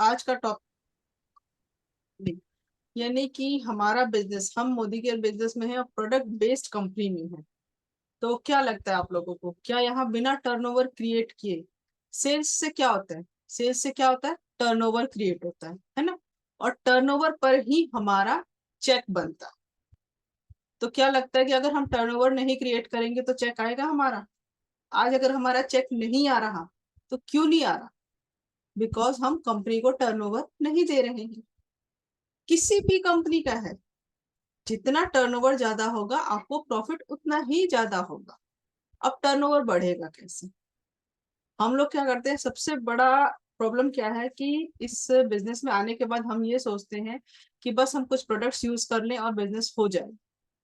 आज का टॉपिक, यानी कि हमारा बिजनेस, हम मोदी केयर बिजनेस में है और प्रोडक्ट बेस्ड कंपनी में है। तो क्या लगता है आप लोगों को, क्या यहाँ बिना टर्नओवर क्रिएट किए सेल्स से क्या होता है? सेल्स से क्या होता है? टर्नओवर क्रिएट होता है ना? और टर्नओवर पर ही हमारा चेक बनता है। तो क्या लगता है कि अगर हम टर्नओवर नहीं क्रिएट करेंगे तो चेक आएगा हमारा? आज अगर हमारा चेक नहीं आ रहा, तो क्यों नहीं आ रहा? बिकॉज हम कंपनी को टर्नओवर नहीं दे रहे हैं। किसी भी कंपनी का है, जितना टर्नओवर ज्यादा होगा आपको प्रॉफिट उतना ही ज्यादा होगा। अब टर्नओवर बढ़ेगा कैसे? हम लोग क्या करते हैं, सबसे बड़ा प्रॉब्लम क्या है कि इस बिजनेस में आने के बाद हम ये सोचते हैं कि बस हम कुछ प्रोडक्ट्स यूज कर लें और बिजनेस हो जाए।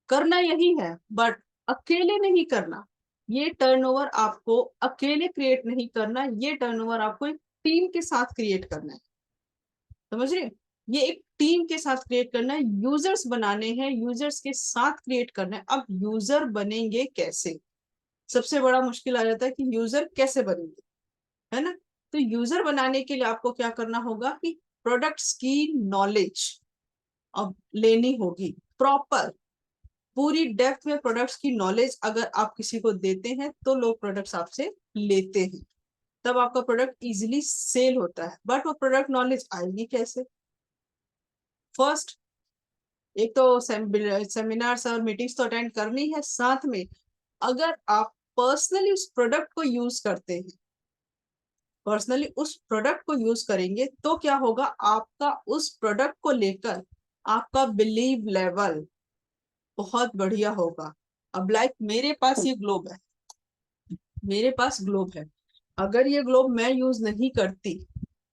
करना यही है, बट अकेले नहीं करना। ये टर्नओवर आपको अकेले क्रिएट नहीं करना, ये टर्नओवर आपको एक टीम के साथ क्रिएट करना है। समझ रहे? ये एक टीम के साथ क्रिएट करना है, यूजर्स बनाने हैं, यूजर्स के साथ क्रिएट करना है। अब यूजर बनेंगे कैसे? सबसे बड़ा मुश्किल आ जाता है कि यूजर कैसे बनेंगे, है ना? तो यूजर बनाने के लिए आपको क्या करना होगा कि प्रोडक्ट्स की नॉलेज अब लेनी होगी, प्रॉपर पूरी डेप्थ में प्रोडक्ट्स की नॉलेज अगर आप किसी को देते हैं तो लोग प्रोडक्ट्स आपसे लेते हैं, तब आपका प्रोडक्ट इजीली सेल होता है। बट वो प्रोडक्ट नॉलेज आएगी कैसे? फर्स्ट, एक तो सेमिनार्स और मीटिंग्स तो अटेंड करनी है, साथ में अगर आप पर्सनली उस प्रोडक्ट को यूज करते हैं, पर्सनली उस प्रोडक्ट को यूज करेंगे तो क्या होगा, आपका उस प्रोडक्ट को लेकर आपका बिलीव लेवल बहुत बढ़िया होगा। अब लाइक मेरे पास ये ग्लोब है, मेरे पास ग्लोब है, अगर ये ग्लोब मैं यूज नहीं करती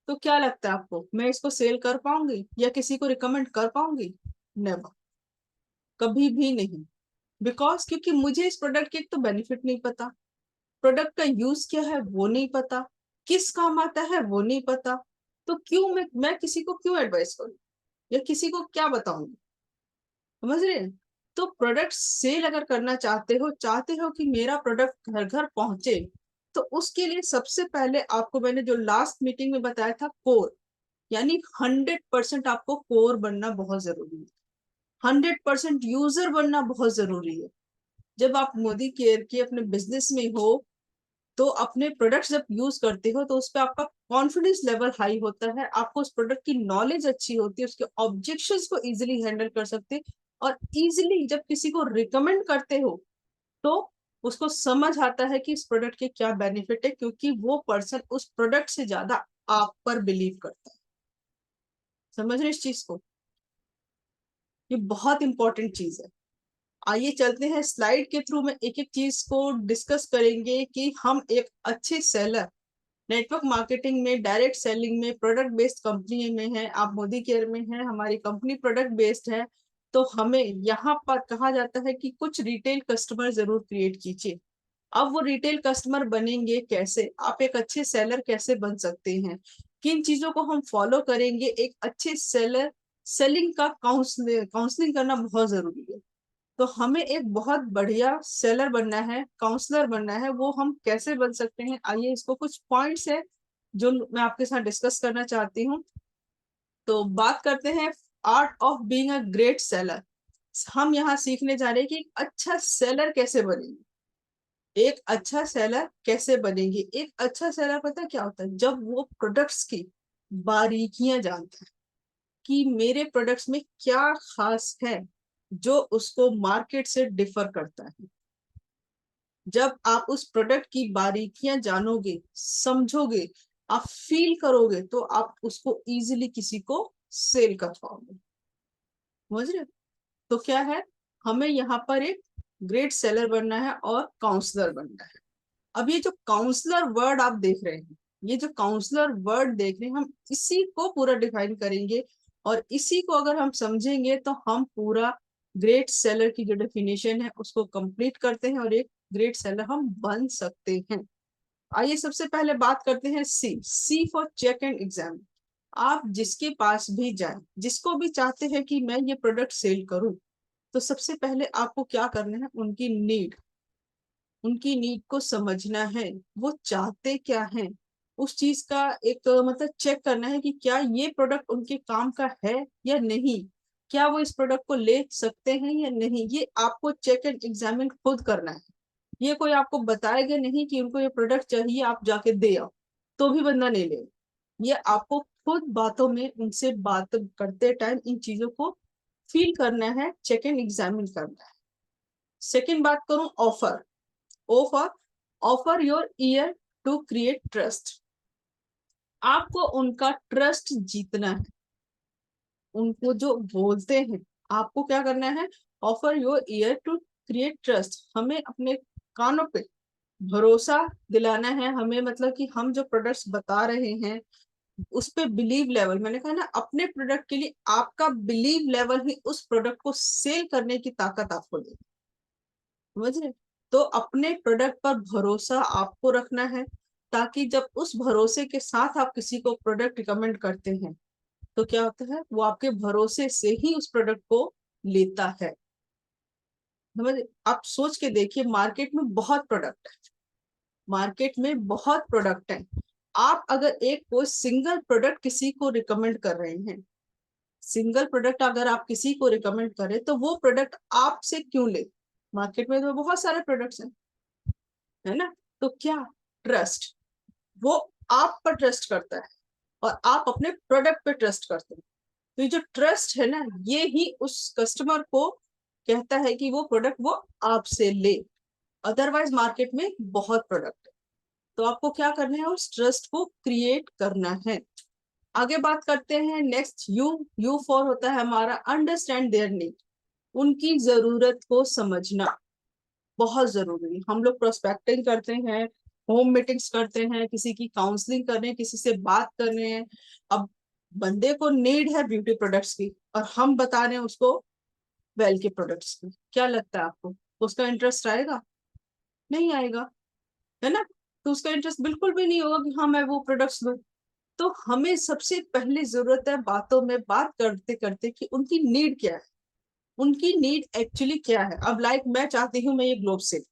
तो क्या लगता है आपको, मैं इसको सेल कर पाऊंगी या किसी को रिकमेंड कर पाऊंगी? नेवर, कभी भी नहीं। बिकॉज क्योंकि मुझे इस प्रोडक्ट की एक तो बेनिफिट नहीं पता, प्रोडक्ट का यूज क्या है वो नहीं पता, किस काम आता है वो नहीं पता। तो क्यों मैं किसी को क्यों एडवाइस करूं या किसी को क्या बताऊंगी? समझ रहे हैं? तो प्रोडक्ट सेल अगर करना चाहते हो कि मेरा प्रोडक्ट घर घर पहुंचे, तो उसके लिए सबसे पहले आपको मैंने जो लास्ट मीटिंग में बताया था, कोर, यानी 100% आपको कोर बनना बहुत जरूरी है। 100% यूजर बनना बहुत जरूरी है। जब आप मोदी केयर के अपने बिजनेस में हो, तो अपने प्रोडक्ट्स जब यूज करते हो तो उस पर आपका कॉन्फिडेंस लेवल हाई होता है, आपको उस प्रोडक्ट की नॉलेज अच्छी होती है, उसके ऑब्जेक्शंस को इजीली हैंडल कर सकते, और इजीली जब किसी को रिकमेंड करते हो तो उसको समझ आता है कि इस प्रोडक्ट के क्या बेनिफिट है, क्योंकि वो पर्सन उस प्रोडक्ट से ज्यादा आप पर बिलीव करता है। समझ रहे इस चीज को? ये बहुत इंपॉर्टेंट चीज है। आइए चलते हैं स्लाइड के थ्रू में एक एक चीज को डिस्कस करेंगे कि हम एक अच्छे सेलर, नेटवर्क मार्केटिंग में, डायरेक्ट सेलिंग में, प्रोडक्ट बेस्ड कंपनी में है, आप मोदी केयर में है, हमारी कंपनी प्रोडक्ट बेस्ड है, तो हमें यहाँ पर कहा जाता है कि कुछ रिटेल कस्टमर जरूर क्रिएट कीजिए। अब वो रिटेल कस्टमर बनेंगे कैसे, आप एक अच्छे सेलर कैसे बन सकते हैं, किन चीजों को हम फॉलो करेंगे? एक अच्छे सेलर, सेलिंग का काउंसलिंग करना बहुत जरूरी है। तो हमें एक बहुत बढ़िया सेलर बनना है, काउंसलर बनना है, वो हम कैसे बन सकते हैं? आइए, इसको कुछ पॉइंट्स है जो मैं आपके साथ डिस्कस करना चाहती हूँ। तो बात करते हैं art of being a great seller. हम यहाँ सीखने जा रहे हैं कि एक अच्छा सेलर कैसे बनेंगे, एक अच्छा सेलर कैसे बनेंगे। एक अच्छा सेलर पता है क्या होता है? जब वो प्रोडक्ट्स की बारीकियां जानता है कि मेरे प्रोडक्ट्स में क्या खास है जो उसको मार्केट से डिफर करता है। जब आप उस प्रोडक्ट की बारीकियां जानोगे, समझोगे, आप फील करोगे, तो आप उसको इजीली किसी को सेल कर पाओगे। समझ रहे? तो क्या है, हमें यहाँ पर एक ग्रेट सेलर बनना है और काउंसलर बनना है। अब ये जो काउंसलर वर्ड आप देख रहे हैं, ये जो काउंसलर वर्ड देख रहे हैं, हम इसी को पूरा डिफाइन करेंगे, और इसी को अगर हम समझेंगे तो हम पूरा ग्रेट सेलर की जो डेफिनेशन है उसको कंप्लीट करते हैं और एक ग्रेट सेलर हम बन सकते हैं। आइए सबसे पहले बात करते हैं सी, सी फॉर चेक एंड एग्जाम। आप जिसके पास भी जाए, जिसको भी चाहते हैं कि मैं ये प्रोडक्ट सेल करूं, तो सबसे पहले आपको क्या करना है, उनकी नीड, उनकी नीड को समझना है, वो चाहते क्या हैं, उस चीज का एक मतलब चेक करना है कि क्या ये प्रोडक्ट उनके काम का है या नहीं, क्या वो इस प्रोडक्ट को ले सकते हैं या नहीं, ये आपको चेक एंड एग्जामिन खुद करना है। ये कोई आपको बताएगा नहीं कि उनको ये प्रोडक्ट चाहिए आप जाके दे आओ तो भी बंदा नहीं ले। ये आपको खुद बातों में उनसे बात करते टाइम इन चीजों को फील करना है, चेक एंड एग्जामिन करना है। सेकेंड बात करूं offer. Offer offer your ear to create trust. आपको उनका ट्रस्ट जीतना है। उनको जो बोलते हैं आपको क्या करना है, offer your ear to create trust. हमें अपने कानों पे भरोसा दिलाना है, हमें मतलब कि हम जो प्रोडक्ट्स बता रहे हैं उस पे बिलीव लेवल, मैंने कहा ना अपने प्रोडक्ट के लिए आपका बिलीव लेवल ही उस प्रोडक्ट को सेल करने की ताकत आपको देगी। समझ रहे? तो अपने प्रोडक्ट पर भरोसा आपको रखना है, ताकि जब उस भरोसे के साथ आप किसी को प्रोडक्ट रिकमेंड करते हैं तो क्या होता है, वो आपके भरोसे से ही उस प्रोडक्ट को लेता है। समझ? आप सोच के देखिए, मार्केट में बहुत प्रोडक्ट है, मार्केट में बहुत प्रोडक्ट है। आप अगर एक कोई सिंगल प्रोडक्ट किसी को रिकमेंड कर रहे हैं, सिंगल प्रोडक्ट अगर आप किसी को रिकमेंड करें तो वो प्रोडक्ट आपसे क्यों ले? मार्केट में तो बहुत सारे प्रोडक्ट्स हैं, है ना? तो क्या ट्रस्ट, वो आप पर ट्रस्ट करता है और आप अपने प्रोडक्ट पे ट्रस्ट करते हैं। तो ये जो ट्रस्ट है ना, ये ही उस कस्टमर को कहता है कि वो प्रोडक्ट वो आपसे ले। अदरवाइज मार्केट में बहुत प्रोडक्ट है, तो आपको क्या करना है, उस ट्रस्ट को क्रिएट करना है। आगे बात करते हैं नेक्स्ट, यू यू फॉर होता है हमारा अंडरस्टैंड देयर नीड। उनकी जरूरत को समझना बहुत जरूरी है। हम लोग प्रोस्पेक्टिंग करते हैं, होम मीटिंग्स करते हैं, किसी की काउंसलिंग कर रहे हैं, किसी से बात कर रहे हैं। अब बंदे को नीड है ब्यूटी प्रोडक्ट्स की और हम बता रहे हैं उसको वेल के प्रोडक्ट्स की, क्या लगता है आपको उसका इंटरेस्ट आएगा? नहीं आएगा, है ना? तो उसका इंटरेस्ट बिल्कुल भी नहीं होगा कि हाँ मैं वो प्रोडक्ट्स लूं। तो हमें सबसे पहले जरूरत है बातों में बात करते करते कि उनकी नीड क्या है, उनकी नीड एक्चुअली क्या है। अब लाइक मैं चाहती हूँ मैं ये ग्लोव सिल,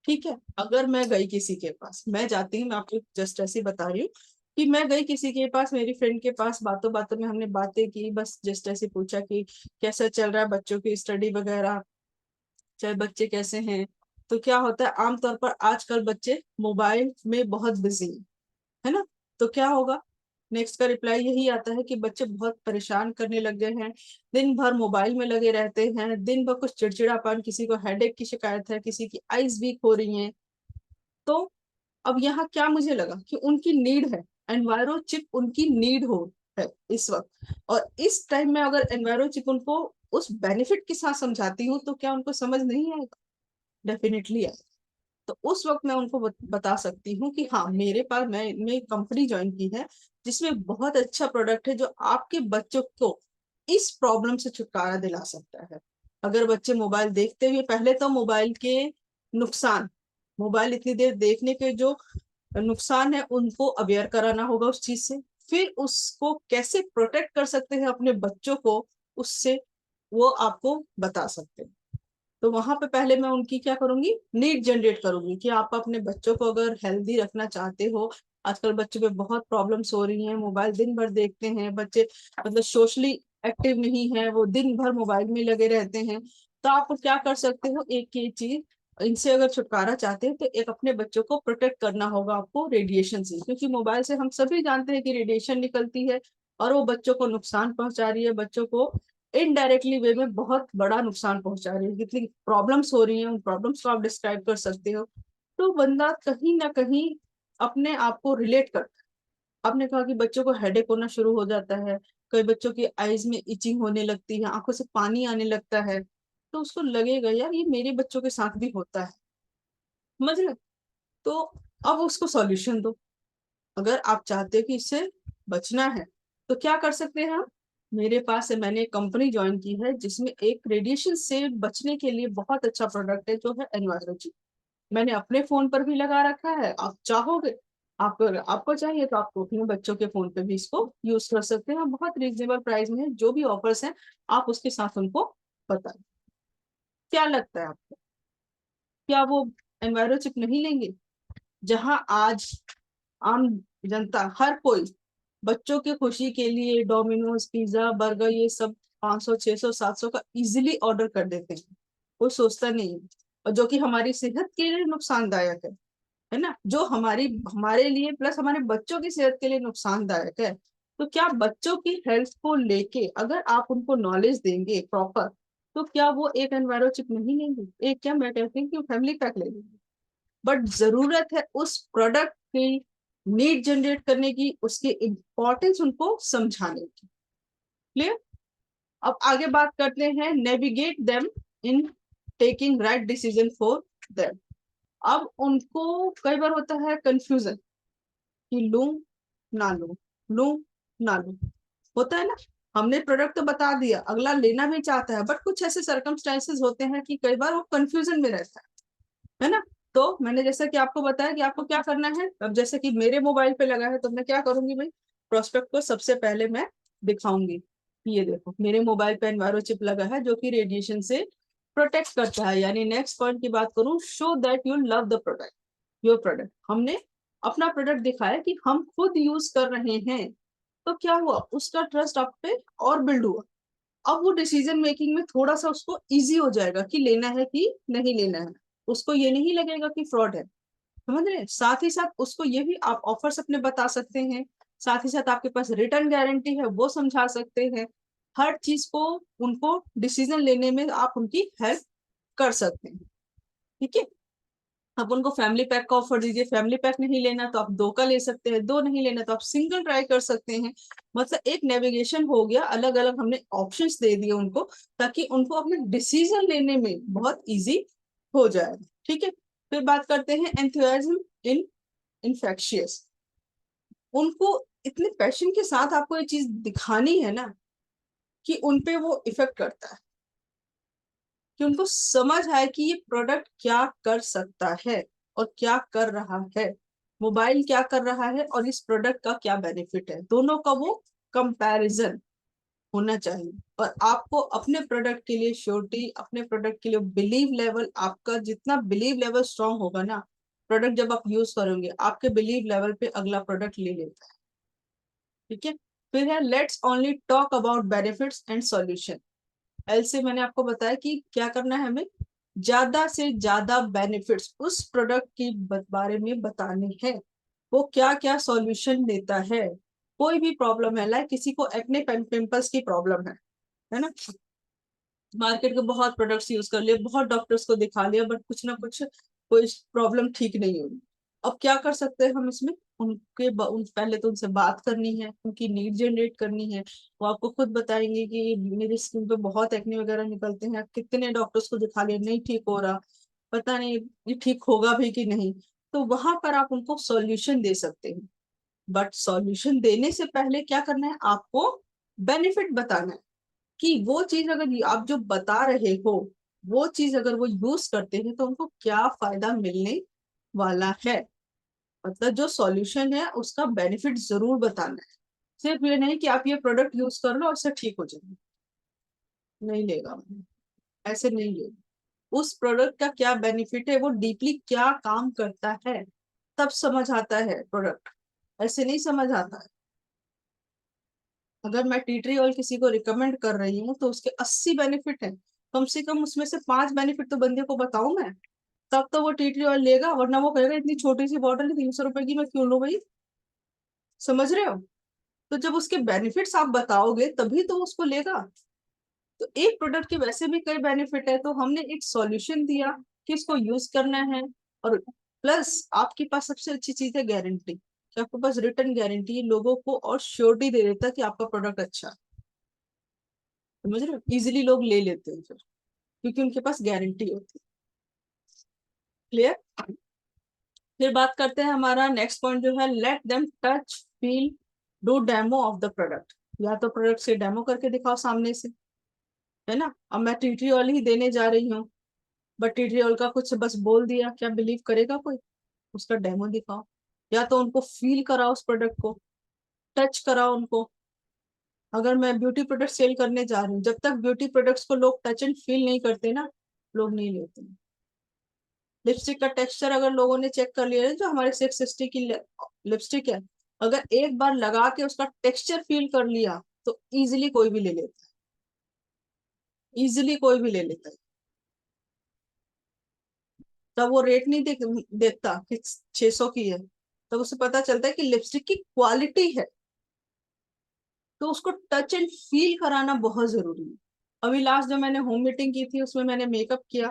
ठीक है, अगर मैं गई किसी के पास, मैं जाती हूँ, मैं आपको जस्ट ऐसे बता रही हूँ कि मैं गई किसी के पास, मेरी फ्रेंड के पास, बातों बातों में हमने बातें की, बस जस्ट ऐसे पूछा कि कैसा चल रहा है बच्चों की स्टडी वगैरह, चाहे बच्चे कैसे हैं। तो क्या होता है, आमतौर पर आजकल बच्चे मोबाइल में बहुत बिजी है ना? तो क्या होगा, नेक्स्ट का रिप्लाई यही आता है कि बच्चे बहुत परेशान करने लग गए हैं, दिन भर मोबाइल में लगे रहते हैं, दिन भर कुछ चिड़चिड़ापन, किसी को हेडेक की शिकायत है, किसी की आईज वीक हो रही हैं। तो अब यहाँ क्या मुझे लगा कि उनकी नीड है, एनवायरो चिप उनकी नीड हो है इस वक्त। और इस टाइम में अगर एनवायरो चिप उनको उस बेनिफिट के साथ समझाती हूँ तो क्या उनको समझ नहीं आएगा? डेफिनेटली आएगा। तो उस वक्त मैं उनको बता सकती हूँ कि हाँ मेरे पास मैं कंपनी ज्वाइन की है जिसमें बहुत अच्छा प्रोडक्ट है जो आपके बच्चों को इस प्रॉब्लम से छुटकारा दिला सकता है। अगर बच्चे मोबाइल देखते हुए, पहले तो मोबाइल के नुकसान, मोबाइल इतनी देर देखने के जो नुकसान है उनको अवेयर कराना होगा उस चीज से, फिर उसको कैसे प्रोटेक्ट कर सकते हैं अपने बच्चों को उससे, वो आपको बता सकते हैं। तो वहां पे पहले मैं उनकी क्या करूंगी, नीड जनरेट करूंगी कि आप अपने बच्चों को अगर हेल्दी रखना चाहते हो, आजकल बच्चों पे बहुत प्रॉब्लम्स हो रही हैं, मोबाइल दिन भर देखते हैं बच्चे, मतलब सोशली एक्टिव नहीं है, वो दिन भर मोबाइल में लगे रहते हैं। तो आप क्या कर सकते हो, एक ये चीज, इनसे अगर छुटकारा चाहते हैं तो एक अपने बच्चों को प्रोटेक्ट करना होगा आपको रेडिएशन से, क्योंकि मोबाइल से हम सभी जानते हैं कि रेडिएशन निकलती है और वो बच्चों को नुकसान पहुंचा रही है, बच्चों को इनडायरेक्टली वे में बहुत बड़ा नुकसान पहुंचा रही है। कितनी प्रॉब्लम्स हो रही हैं, उन प्रॉब्लम्स को आप डिस्क्राइब कर सकते हो। तो बंदा कहीं ना कहीं अपने आप को रिलेट करता है। आपने कहा कि बच्चों को हेडेक होना शुरू हो जाता है, कई बच्चों की आईज में इचिंग होने लगती है, आंखों से पानी आने लगता है, तो उसको लगेगा यार ये मेरे बच्चों के साथ भी होता है। समझ रहे? तो अब उसको सॉल्यूशन दो। अगर आप चाहते हो कि इससे बचना है तो क्या कर सकते हैं हम, मेरे पास है, मैंने एक कंपनी ज्वाइन की है जिसमें एक रेडिएशन से बचने के लिए बहुत अच्छा प्रोडक्ट है जो है एनवायरोजी। मैंने अपने फोन पर भी लगा रखा है, आप चाहोगे, आप आपको चाहिए तो आपको अपने बच्चों के फोन पे भी इसको यूज कर सकते हैं, बहुत रीजनेबल प्राइस में है, जो भी ऑफर्स हैं आप उसके साथ उनको बताएं। क्या लगता है आपको, क्या वो एनवायरो चिप नहीं लेंगे? जहां आज आम जनता, हर कोई बच्चों की खुशी के लिए डोमिनोज, पिज्जा, बर्गर, ये सब 500 600 700 का इजीली ऑर्डर कर देते हैं, कोई सोचता नहीं है। और जो कि हमारी सेहत के लिए नुकसानदायक है ना, जो हमारे लिए प्लस हमारे बच्चों की सेहत के लिए नुकसानदायक है। तो क्या बच्चों की हेल्थ को लेके अगर आप उनको नॉलेज देंगे प्रॉपर, तो क्या वो एक एनवायरो चिप नहीं लेंगे, एक क्या मैं कहती हूँ कि फैमिली पैक ले लेंगे। बट जरूरत है उस प्रोडक्ट की नीड जनरेट करने की, उसके इम्पोर्टेंस उनको समझाने की। क्लियर। अब आगे बात करते हैं navigate them in taking right decision for them. अब उनको कई बार होता है कंफ्यूजन कि लूं ना लूं, लूं ना लूं, होता है ना। हमने प्रोडक्ट तो बता दिया, अगला लेना भी चाहता है, बट कुछ ऐसे सर्कमस्टेंसेस होते हैं कि कई बार वो कंफ्यूजन में रहता है ना। तो मैंने जैसा कि आपको बताया कि आपको क्या करना है, अब जैसे कि मेरे मोबाइल पे लगा है तो मैं क्या करूंगी भाई, प्रोस्पेक्ट को सबसे पहले मैं दिखाऊंगी कि ये देखो मेरे मोबाइल पे एनवायरो चिप लगा है जो कि रेडिएशन से प्रोटेक्ट करता है। यानी नेक्स्ट पॉइंट की बात करूं, show that you love the product, your product. हमने अपना प्रोडक्ट दिखाया कि हम खुद यूज कर रहे हैं, तो क्या हुआ, उसका ट्रस्ट आप पे और बिल्ड हुआ। अब वो डिसीजन मेकिंग में थोड़ा सा उसको इजी हो जाएगा कि लेना है कि नहीं लेना है, उसको ये नहीं लगेगा कि फ्रॉड है। समझ रहे हैं। साथ ही साथ उसको ये भी आप ऑफर्स अपने बता सकते हैं, साथ ही साथ आपके पास रिटर्न गारंटी है वो समझा सकते हैं। हर चीज को उनको डिसीजन लेने में आप उनकी हेल्प कर सकते हैं। ठीक है। आप उनको फैमिली पैक का ऑफर दीजिए, फैमिली पैक नहीं लेना तो आप दो का ले सकते हैं, दो नहीं लेना तो आप सिंगल ट्राई कर सकते हैं। मतलब एक नेविगेशन हो गया, अलग अलग हमने ऑप्शंस दे दिए उनको, ताकि उनको अपने डिसीजन लेने में बहुत इजी हो जाए। ठीक है। फिर बात करते हैं एंथुसियाज्म इन इन्फेक्शियस। उनको इतने पैशन के साथ आपको ये चीज दिखानी है ना कि उनपे वो इफेक्ट करता है, कि उनको समझ आए कि ये प्रोडक्ट क्या कर सकता है और क्या कर रहा है, मोबाइल क्या कर रहा है और इस प्रोडक्ट का क्या बेनिफिट है, दोनों का वो कंपैरिजन होना चाहिए। और आपको अपने प्रोडक्ट के लिए श्योरिटी, अपने प्रोडक्ट के लिए बिलीव लेवल, आपका जितना बिलीव लेवल स्ट्रांग होगा ना, प्रोडक्ट जब आप यूज करोगे आपके बिलीव लेवल पे अगला प्रोडक्ट ले लेता है। ठीक है। फिर है let's only talk about benefits and solution. L से मैंने आपको बताया कि क्या करना है, हमें ज्यादा से ज्यादा बेनिफिट्स उस प्रोडक्ट के बारे में बताने हैं, वो क्या क्या सॉल्यूशन देता है। कोई भी प्रॉब्लम है, लाइक किसी को एक्ने पिंपल्स की प्रॉब्लम है ना, मार्केट के बहुत प्रोडक्ट्स यूज कर लिए, बहुत डॉक्टर्स को दिखा लिया, बट कुछ ना कुछ कोई प्रॉब्लम ठीक नहीं हुई। अब क्या कर सकते हैं हम इसमें, पहले तो उनसे बात करनी है, उनकी नीड जनरेट करनी है। वो आपको खुद बताएंगे कि मेरी स्किन पे बहुत एक्ने वगैरह निकलते हैं, कितने डॉक्टर्स को दिखा लिया नहीं ठीक हो रहा, पता नहीं ये ठीक होगा भी कि नहीं। तो वहां पर आप उनको सॉल्यूशन दे सकते हैं। बट सॉल्यूशन देने से पहले क्या करना है, आपको बेनिफिट बताना है कि वो चीज अगर आप जो बता रहे हो, वो चीज अगर वो यूज करते हैं तो उनको क्या फायदा मिलने वाला है। मतलब जो सॉल्यूशन है उसका बेनिफिट जरूर बताना है। सिर्फ ये नहीं कि आप ये प्रोडक्ट यूज कर लो और उससे ठीक हो जाएगा, नहीं लेगा, ऐसे नहीं लेगा। उस प्रोडक्ट का क्या बेनिफिट है, वो डीपली क्या काम करता है, तब समझ आता है प्रोडक्ट, ऐसे नहीं समझ आता है। अगर मैं टी ट्री ऑयल किसी को रिकमेंड कर रही हूँ तो उसके 80 बेनिफिट है, कम से कम उसमें से 5 बेनिफिट तो बंदे को बताऊं मैं, तब तो वो टी ट्री ऑयल लेगा, वरना वो कहेगा इतनी छोटी सी बॉटल 300 रुपए की मैं क्यों लूं भाई। समझ रहे हो। तो जब उसके बेनिफिट्स आप बताओगे तभी तो उसको लेगा। तो एक प्रोडक्ट के वैसे भी कई बेनिफिट है, तो हमने एक सॉल्यूशन दिया कि इसको यूज करना है। और प्लस आपके पास सबसे अच्छी चीज है गारंटी, कि आपके पास रिटर्न गारंटी लोगों को और श्योरिटी दे देता है कि आपका प्रोडक्ट अच्छा है। समझ रहे हो, इजिली लोग ले लेते हैं फिर, क्योंकि उनके पास गारंटी होती है। क्लियर। फिर बात करते हैं, हमारा नेक्स्ट पॉइंट जो है let them touch feel do demo of the product. या तो प्रोडक्ट से डेमो करके दिखाओ सामने से, है ना। अब मैं टी ऑयल ही देने जा रही हूँ, बट टी ऑयल का कुछ बस बोल दिया, क्या बिलीव करेगा कोई। उसका डेमो दिखाओ, या तो उनको फील कराओ उस प्रोडक्ट को, टच कराओ उनको। अगर मैं ब्यूटी प्रोडक्ट सेल करने जा रही हूँ, जब तक ब्यूटी प्रोडक्ट्स को लोग टच एंड फील नहीं करते ना, लोग नहीं लेते। लिपस्टिक का टेक्सचर अगर लोगों ने चेक कर लिया है, जो हमारे 660 की लिपस्टिक है, अगर एक बार लगा के उसका टेक्सचर फील कर लिया तो इजीली कोई भी ले लेता है, इजीली कोई भी ले लेता है। तब वो रेट नहीं देखता कि 600 की है, तब उसे पता चलता है कि लिपस्टिक की क्वालिटी है। तो उसको टच एंड फील कराना बहुत जरूरी है। अभी लास्ट जो मैंने होम मीटिंग की थी उसमें मैंने मेकअप किया,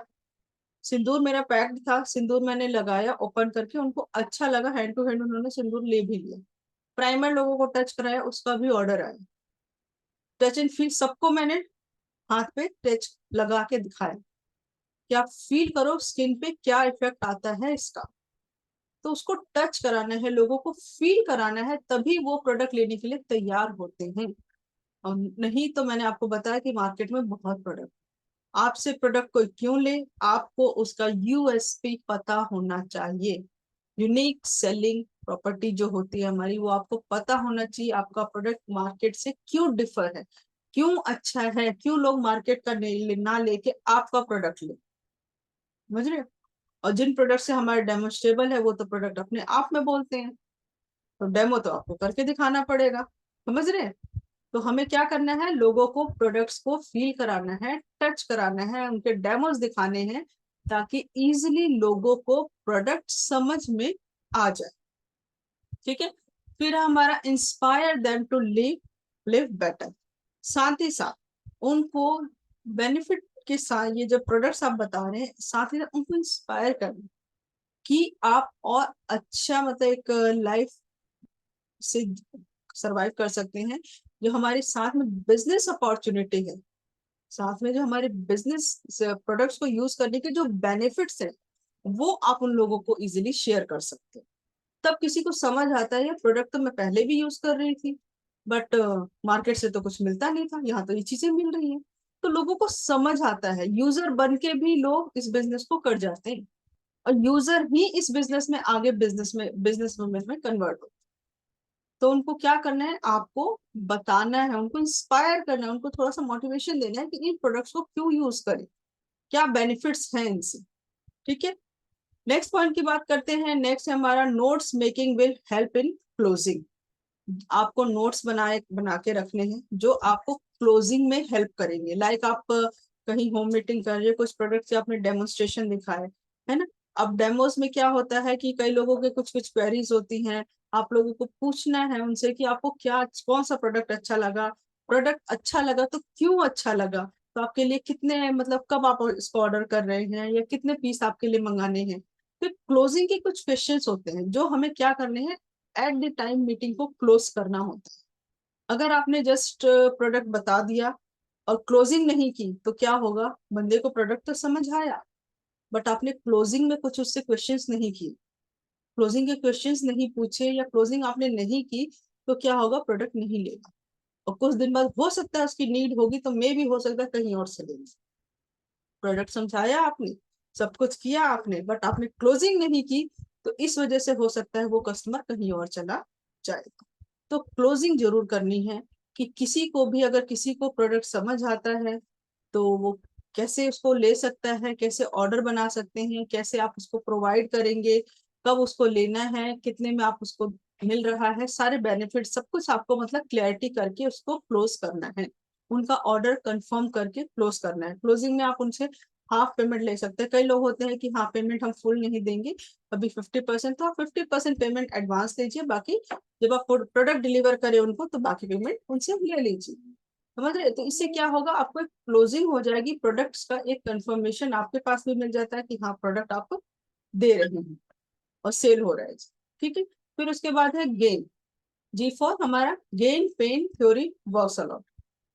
सिंदूर मेरा पैक्ड था, सिंदूर मैंने लगाया ओपन करके, उनको अच्छा लगा, हैंड टू हैंड उन्होंने सिंदूर ले भी लिया। प्राइमर लोगों को टच कराया, उसका भी ऑर्डर आया। टच एंड फील सबको मैंने हाथ पे टच लगा के दिखाया कि आप फील करो स्किन पे क्या इफेक्ट आता है इसका। तो उसको टच कराना है, लोगों को फील कराना है, तभी वो प्रोडक्ट लेने के लिए तैयार होते हैं। और नहीं तो मैंने आपको बताया कि मार्केट में बहुत प्रोडक्ट, आपसे प्रोडक्ट कोई क्यों ले, आपको उसका यूएसपी पता होना चाहिए। यूनिक सेलिंग प्रॉपर्टी जो होती है हमारी, वो आपको पता होना चाहिए। आपका प्रोडक्ट मार्केट से क्यों डिफर है, क्यों अच्छा है, क्यों लोग मार्केट का ना लेके आपका प्रोडक्ट ले। समझ रहे हो? और जिन प्रोडक्ट से हमारे डेमोस्ट्रेबल है वो तो प्रोडक्ट अपने आप में बोलते हैं, तो डेमो तो आपको करके दिखाना पड़ेगा। समझ रहे हैं? तो हमें क्या करना है, लोगों को प्रोडक्ट्स को फील कराना है, टच कराना है, उनके डेमोस दिखाने हैं, ताकि इजिली लोगों को प्रोडक्ट समझ में आ जाए। ठीक है। फिर हमारा inspire them to live live better. साथ ही साथ उनको बेनिफिट के साथ ये जो प्रोडक्ट्स आप बता रहे हैं, साथ ही साथ उनको इंस्पायर करना कि आप और अच्छा मतलब एक लाइफ से सरवाइव कर सकते हैं। जो हमारे साथ में बिजनेस अपॉर्चुनिटी है, साथ में जो हमारे बिजनेस प्रोडक्ट्स को यूज करने के जो बेनिफिट्स हैं, वो आप उन लोगों को इजीली शेयर कर सकते हैं। तब किसी को समझ आता है ये प्रोडक्ट तो मैं पहले भी यूज कर रही थी, बट मार्केट से तो कुछ मिलता नहीं था, यहाँ तो ये चीजें मिल रही हैं। तो लोगों को समझ आता है, यूजर बन के भी लोग इस बिजनेस को कर जाते हैं, और यूजर ही इस बिजनेस में आगे बिजनेस वुमेन में कन्वर्ट हो। तो उनको क्या करना है, आपको बताना है, उनको इंस्पायर करना है, उनको थोड़ा सा मोटिवेशन देना है कि इन प्रोडक्ट्स को क्यों यूज करें, क्या बेनिफिट्स हैं इनसे। ठीक है। नेक्स्ट पॉइंट की बात करते हैं। नेक्स्ट है हमारा notes making will help in closing. आपको नोट्स बना के रखने हैं जो आपको क्लोजिंग में हेल्प करेंगे। लाइक आप कहीं होम मीटिंग कर रहे, कुछ प्रोडक्ट से आपने डेमोन्स्ट्रेशन दिखाए, है ना। अब डेमोस में क्या होता है कि कई लोगों के कुछ कुछ क्वेरीज होती हैं, आप लोगों को पूछना है उनसे कि आपको क्या कौन सा प्रोडक्ट अच्छा लगा, प्रोडक्ट अच्छा लगा तो क्यों अच्छा लगा, तो आपके लिए कितने मतलब कब आप इसको ऑर्डर कर रहे हैं, या कितने पीस आपके लिए मंगाने हैं। फिर क्लोजिंग के कुछ क्वेश्चंस होते हैं जो हमें क्या करने हैं, एट द टाइम मीटिंग को क्लोज करना होता है। अगर आपने जस्ट प्रोडक्ट बता दिया और क्लोजिंग नहीं की तो क्या होगा, बंदे को प्रोडक्ट तो समझ आया, बट आपने क्लोजिंग में कुछ उससे क्वेश्चंस नहीं किए, क्लोजिंग के क्वेश्चंस नहीं पूछे, या क्लोजिंग आपने नहीं की, तो क्या होगा, प्रोडक्ट नहीं लेगा। और कुछ दिन बाद हो सकता है उसकी नीड होगी, तो मे भी हो सकता है कहीं और से लेगी। प्रोडक्ट समझाया आपने, सब कुछ किया आपने, बट आपने क्लोजिंग नहीं की, तो इस वजह से हो सकता है वो कस्टमर कहीं और चला जाएगा। तो क्लोजिंग जरूर करनी है, कि किसी को भी अगर किसी को प्रोडक्ट समझ आता है तो वो कैसे उसको ले सकता है, कैसे ऑर्डर बना सकते हैं, कैसे आप उसको प्रोवाइड करेंगे, कब उसको लेना है, कितने में आप उसको मिल रहा है, सारे बेनिफिट सब कुछ आपको मतलब क्लैरिटी करके उसको क्लोज करना है, उनका ऑर्डर कंफर्म करके क्लोज करना है। क्लोजिंग में आप उनसे हाफ पेमेंट ले सकते हैं। कई लोग होते हैं कि हाँ पेमेंट हम फुल नहीं देंगे, अभी 50%, तो आप 50% पेमेंट एडवांस दीजिए, बाकी जब आप प्रोडक्ट डिलीवर करें उनको तो बाकी पेमेंट उनसे ले लीजिए। समझ रहे? तो इससे क्या होगा, आपको एक क्लोजिंग हो जाएगी, प्रोडक्ट्स का एक कंफर्मेशन आपके पास भी मिल जाता है कि हाँ प्रोडक्ट आपको दे रहे हैं और सेल हो रहा है। ठीक है। फिर उसके बाद है गेन। जी फॉर हमारा gain pain theory works a lot.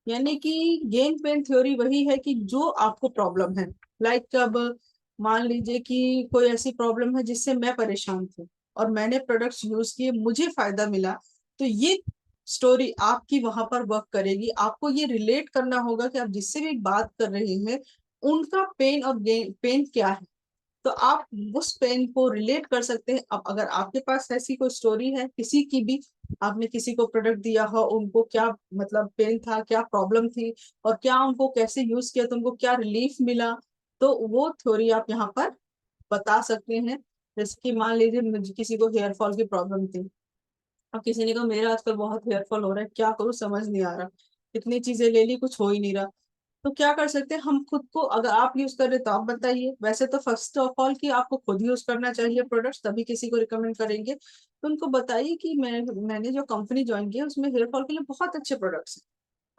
यानी कि गेन पेन थ्योरी वही है कि जो आपको प्रॉब्लम है, लाइक अब मान लीजिए कि कोई ऐसी प्रॉब्लम है जिससे मैं परेशान थी और मैंने प्रोडक्ट्स यूज किए, मुझे फायदा मिला, तो ये स्टोरी आपकी वहां पर वर्क करेगी। आपको ये रिलेट करना होगा कि आप जिससे भी बात कर रहे हैं उनका पेन और गेन पेन क्या है, तो आप उस पेन को रिलेट कर सकते हैं। अब अगर आपके पास ऐसी कोई स्टोरी है किसी की भी, आपने किसी को प्रोडक्ट दिया हो, उनको क्या मतलब पेन था, क्या प्रॉब्लम थी, और क्या उनको कैसे यूज किया तो उनको क्या रिलीफ मिला, तो वो थ्योरी आप यहाँ पर बता सकते हैं। जैसे कि मान लीजिए मुझे किसी को हेयर फॉल की प्रॉब्लम थी, अब किसी ने कहा मेरा आजकल बहुत हेयर फॉल हो रहा है, क्या करूँ समझ नहीं आ रहा, इतनी चीजें ले ली कुछ हो ही नहीं रहा। तो क्या कर सकते हैं हम खुद को, अगर आप यूज कर रहे तो आप बताइए। वैसे तो फर्स्ट ऑफ ऑल कि आपको खुद यूज करना चाहिए प्रोडक्ट्स, तभी किसी को रिकमेंड करेंगे। तो उनको बताइए कि मैंने जो कंपनी ज्वाइन की है उसमें हेयर फॉल के लिए बहुत अच्छे प्रोडक्ट्स हैं,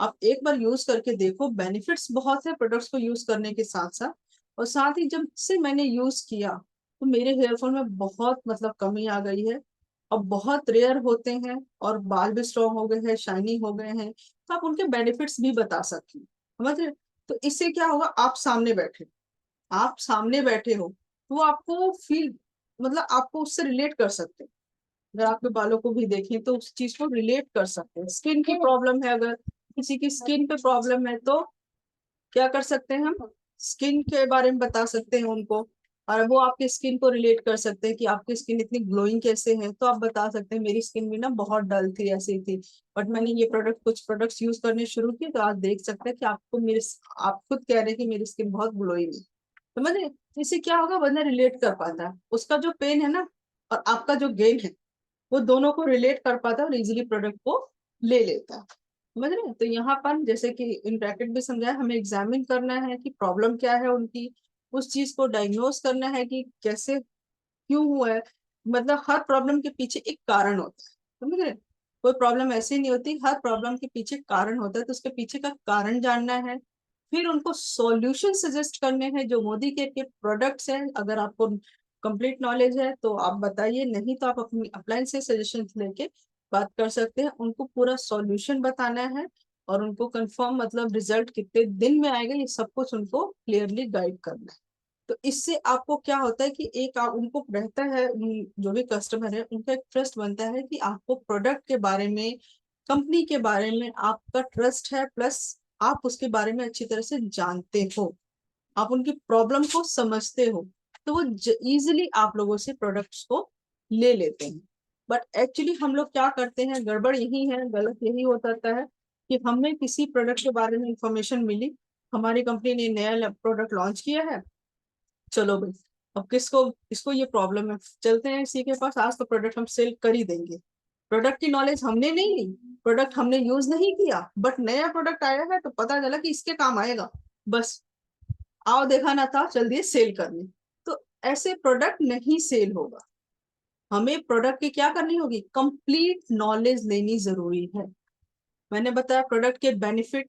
आप एक बार यूज करके देखो। बेनिफिट्स बहुत है प्रोडक्ट्स को यूज करने के साथ साथ। और साथ ही जब से मैंने यूज किया तो मेरे हेयर फॉल में बहुत मतलब कमी आ गई है। अब बहुत रेयर होते हैं और बाल भी स्ट्रॉन्ग हो गए हैं, शाइनी हो गए हैं, तो आप उनके बेनिफिट्स भी बता सकते हैं, समझ रहे? तो इससे क्या होगा, आप सामने बैठे हो तो वो आपको फील, मतलब आपको उससे रिलेट कर सकते हैं। अगर आपके बालों को भी देखें तो उस चीज को रिलेट कर सकते हैं। स्किन की प्रॉब्लम है, अगर किसी की स्किन पे प्रॉब्लम है तो क्या कर सकते हैं हम, स्किन के बारे में बता सकते हैं उनको, और वो आपकी स्किन को रिलेट कर सकते हैं कि आपकी स्किन इतनी ग्लोइंग कैसे है। तो आप बता सकते हैं मेरी स्किन भी ना बहुत डल थी, ऐसी थी, बट मैंने ये कुछ प्रोडक्ट्स यूज करने शुरू किए तो आप देख सकते हैं कि आपको मेरे, आप खुद कह रहे हैं कि मेरी स्किन बहुत ग्लोइंग है। समझ रहे? इससे क्या होगा, बंदा रिलेट कर पाता है, उसका जो पेन है ना और आपका जो गेन है वो दोनों को रिलेट कर पाता है और इजीली प्रोडक्ट को ले लेता है। समझ रहे हैं? तो यहाँ पर जैसे कि इन ब्रैकेट भी समझाया, हमें एग्जामिन करना है कि प्रॉब्लम क्या है उनकी, उस चीज को डायग्नोस करना है कि कैसे, क्यों हुआ है। मतलब हर प्रॉब्लम के पीछे एक कारण होता है, समझ रहे हैं? कोई प्रॉब्लम ऐसी नहीं होती, हर प्रॉब्लम के पीछे कारण होता है, तो उसके पीछे का कारण जानना है। फिर उनको सॉल्यूशन सजेस्ट करने हैं, जो मोदी के प्रोडक्ट्स हैं। अगर आपको कंप्लीट नॉलेज है तो आप बताइए, नहीं तो आप अपनी अपलाइन से सजेशन लेके बात कर सकते हैं। उनको पूरा सॉल्यूशन बताना है और उनको कंफर्म मतलब रिजल्ट कितने दिन में आएगा ये सब कुछ उनको क्लियरली गाइड करना है। तो इससे आपको क्या होता है कि एक उनको रहता है, जो भी कस्टमर है उनका एक ट्रस्ट बनता है कि आपको प्रोडक्ट के बारे में, कंपनी के बारे में आपका ट्रस्ट है, प्लस आप उसके बारे में अच्छी तरह से जानते हो, आप उनकी प्रॉब्लम को समझते हो, तो वो इजिली आप लोगों से प्रोडक्ट्स को ले लेते हैं। बट एक्चुअली हम लोग क्या करते हैं, गड़बड़ यही है, गलत यही होता है कि हमें किसी प्रोडक्ट के बारे में इंफॉर्मेशन मिली, हमारी कंपनी ने नया प्रोडक्ट लॉन्च किया है, चलो भाई अब किसको किसको ये प्रॉब्लम है, चलते हैं इसी के पास, आज तो प्रोडक्ट हम सेल कर ही देंगे। प्रोडक्ट की नॉलेज हमने नहीं ली, प्रोडक्ट हमने यूज नहीं किया, बट नया प्रोडक्ट आया है तो पता चला कि इसके काम आएगा, बस आओ देखा ना था चल दिए सेल करने। तो ऐसे प्रोडक्ट नहीं सेल होगा। हमें प्रोडक्ट की क्या करनी होगी, कंप्लीट नॉलेज लेनी जरूरी है। मैंने बताया प्रोडक्ट के बेनिफिट,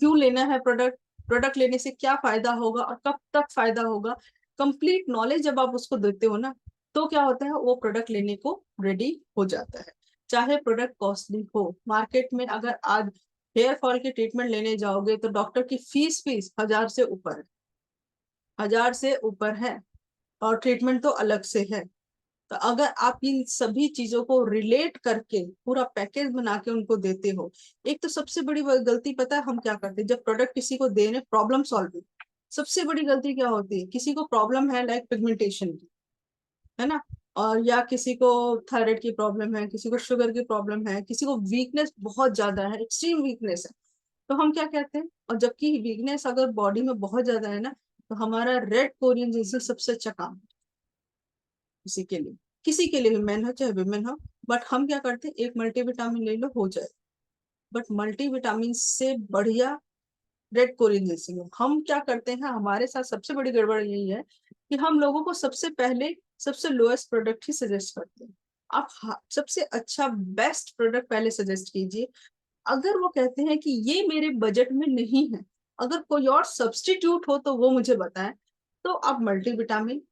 क्यों लेना है प्रोडक्ट, प्रोडक्ट लेने से क्या फायदा होगा और कब तक फायदा होगा। कंप्लीट नॉलेज जब आप उसको देते हो ना, तो क्या होता है वो प्रोडक्ट लेने को रेडी हो जाता है। चाहे प्रोडक्ट कॉस्टली हो, मार्केट में अगर आज हेयर फॉल की ट्रीटमेंट लेने जाओगे तो डॉक्टर की फीस 1000 से ऊपर है और ट्रीटमेंट तो अलग से है। तो अगर आप इन सभी चीजों को रिलेट करके पूरा पैकेज बना के उनको देते हो, एक तो सबसे बड़ी गलती पता है हम क्या करते हैं, जब प्रोडक्ट किसी को दे रहे प्रॉब्लम सॉल्विंग, सबसे बड़ी गलती क्या होती है, किसी को प्रॉब्लम है लाइक पिगमेंटेशन की, है ना, और या किसी को थायराइड की प्रॉब्लम है, किसी को शुगर की प्रॉब्लम है, किसी को वीकनेस बहुत ज्यादा है, एक्सट्रीम वीकनेस है, तो हम क्या कहते हैं, और जबकि वीकनेस अगर बॉडी में बहुत ज्यादा है ना, तो हमारा रेड कोरियन जैसे सबसे अच्छा काम है किसी के लिए, किसी के लिए भी, मैन हो चाहे वुमेन हो। बट हम क्या करते हैं, एक मल्टीविटामिन ले लो हो जाए, बट मल्टीविटामिन से बढ़िया रेड कोरियन जैसी है। हम क्या करते हैं, हमारे साथ सबसे बड़ी गड़बड़ यही है कि हम लोगों को सबसे पहले सबसे लोएस्ट प्रोडक्ट ही सजेस्ट करते हैं। आप सबसे अच्छा बेस्ट प्रोडक्ट पहले सजेस्ट कीजिए। अगर वो कहते हैं कि ये मेरे बजट में नहीं है, अगर कोई और सब्सटीट्यूट हो तो वो मुझे बताएं, तो आप मल्टीविटामिन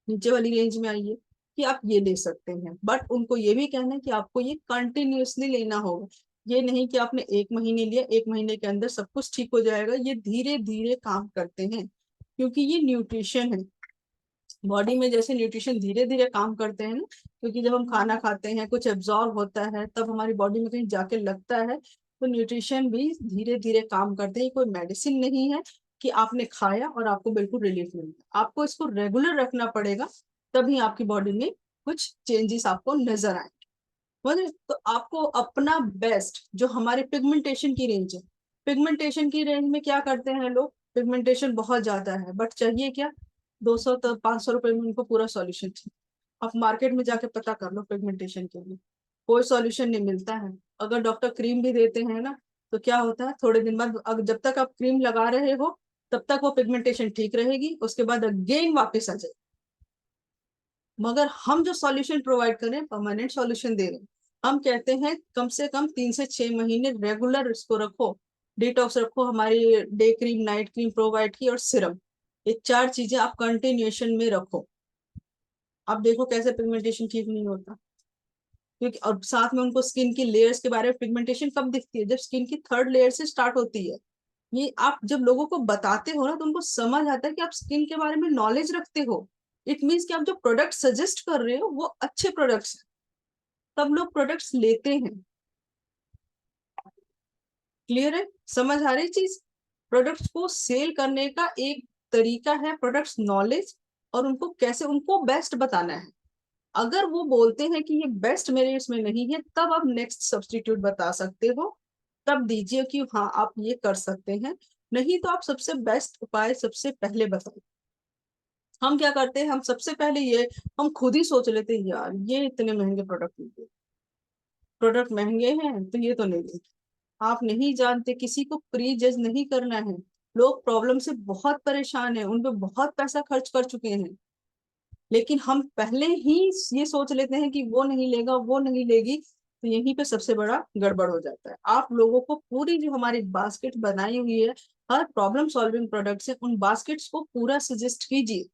नीचे वाली रेंज में आइए कि आप ये ले सकते हैं। बट उनको ये भी कहना है कि आपको ये कंटिन्यूअसली लेना होगा, ये नहीं कि आपने 1 महीने लिया 1 महीने के अंदर सब कुछ ठीक हो जाएगा, ये धीरे धीरे काम करते हैं, क्योंकि ये न्यूट्रिशन है। बॉडी में जैसे न्यूट्रिशन धीरे धीरे काम करते हैं ना, क्योंकि जब हम खाना खाते हैं कुछ एब्जॉर्ब होता है तब हमारी बॉडी में कहीं जाके लगता है, तो न्यूट्रिशन भी धीरे धीरे काम करते हैं। कोई मेडिसिन नहीं है कि आपने खाया और आपको बिल्कुल रिलीफ मिल गया, आपको इसको रेगुलर रखना पड़ेगा, तभी आपकी बॉडी में कुछ चेंजेस आपको नजर आएंगे। समझे? तो आपको अपना बेस्ट, जो हमारे पिगमेंटेशन की रेंज है, पिगमेंटेशन की रेंज में क्या करते हैं लोग, पिगमेंटेशन बहुत ज्यादा है बट चाहिए क्या, 200 तो 500 रुपए में उनको पूरा सॉल्यूशन चाहिए। आप मार्केट में जाके पता कर लो पिगमेंटेशन के लिए, कोई सॉल्यूशन नहीं मिलता है। अगर डॉक्टर क्रीम भी देते हैं ना, तो क्या होता है, थोड़े दिन बाद जब तक आप क्रीम लगा रहे हो तब तक वो पिगमेंटेशन ठीक रहेगी, उसके बाद अगेन वापस आ जाए। मगर हम जो सॉल्यूशन प्रोवाइड करें, परमानेंट सॉल्यूशन दे रहे हैं। हम कहते हैं कम से कम 3 से 6 महीने रेगुलर इसको रखो, डिटॉक्स रखो, हमारी day cream night cream provide की और सिरम, ये 4 चीजें आप कंटिन्यूएशन में रखो। आप देखो कैसे पिगमेंटेशन ठीक नहीं होता, क्योंकि और साथ में उनको स्किन की लेयर्स के बारे में, पिगमेंटेशन कब दिखती है, जब स्किन की थर्ड लेयर से स्टार्ट होती है। ये आप जब लोगों को बताते हो ना, तो उनको समझ आता है कि आप स्किन के बारे में नॉलेज रखते हो। इट मीन्स कि आप जो प्रोडक्ट सजेस्ट कर रहे हो वो अच्छे प्रोडक्ट्स हैं, तब लोग प्रोडक्ट्स लेते हैं। क्लियर है, समझ आ रही चीज। प्रोडक्ट्स को सेल करने का एक तरीका है प्रोडक्ट्स नॉलेज, और उनको कैसे उनको बेस्ट बताना है। अगर वो बोलते हैं कि ये बेस्ट मेरे इसमें नहीं है, तब आप नेक्स्ट सब्स्टिट्यूट बता सकते हो, तब दीजिए कि हाँ आप ये कर सकते हैं। नहीं तो आप सबसे बेस्ट उपाय सबसे पहले बताइए। हम क्या करते हैं, हम सबसे पहले ये हम खुद ही सोच लेते हैं यार ये इतने महंगे प्रोडक्ट, प्रोडक्ट महंगे हैं तो ये तो नहीं लेंगे। आप नहीं जानते, किसी को प्री जज नहीं करना है। लोग प्रॉब्लम से बहुत परेशान हैं, उन पे बहुत पैसा खर्च कर चुके हैं, लेकिन हम पहले ही ये सोच लेते हैं कि वो नहीं लेगा वो नहीं लेगी, तो यहीं पे सबसे बड़ा गड़बड़ हो जाता है। आप लोगों को पूरी जो हमारी बास्केट बनाई हुई है हर प्रॉब्लम सॉल्विंग प्रोडक्ट से, उन बास्केट्स को पूरा सजेस्ट कीजिए।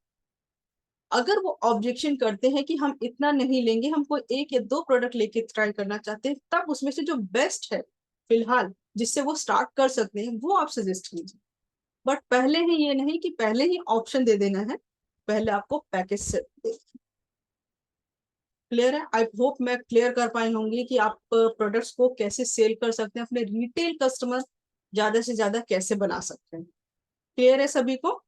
अगर वो ऑब्जेक्शन करते हैं कि हम इतना नहीं लेंगे, हमको 1 या 2 प्रोडक्ट लेके ट्राई करना चाहते हैं, तब उसमें से जो बेस्ट है फिलहाल जिससे वो स्टार्ट कर सकते हैं वो आप सजेस्ट कीजिए। बट पहले ही ये नहीं कि पहले ही ऑप्शन दे देना है, पहले आपको पैकेज से दे। क्लियर है, आई होप मैं क्लियर कर पाई होंगी कि आप प्रोडक्ट्स को कैसे सेल कर सकते हैं, अपने रिटेल कस्टमर ज्यादा से ज्यादा कैसे बना सकते हैं। क्लियर है सभी को।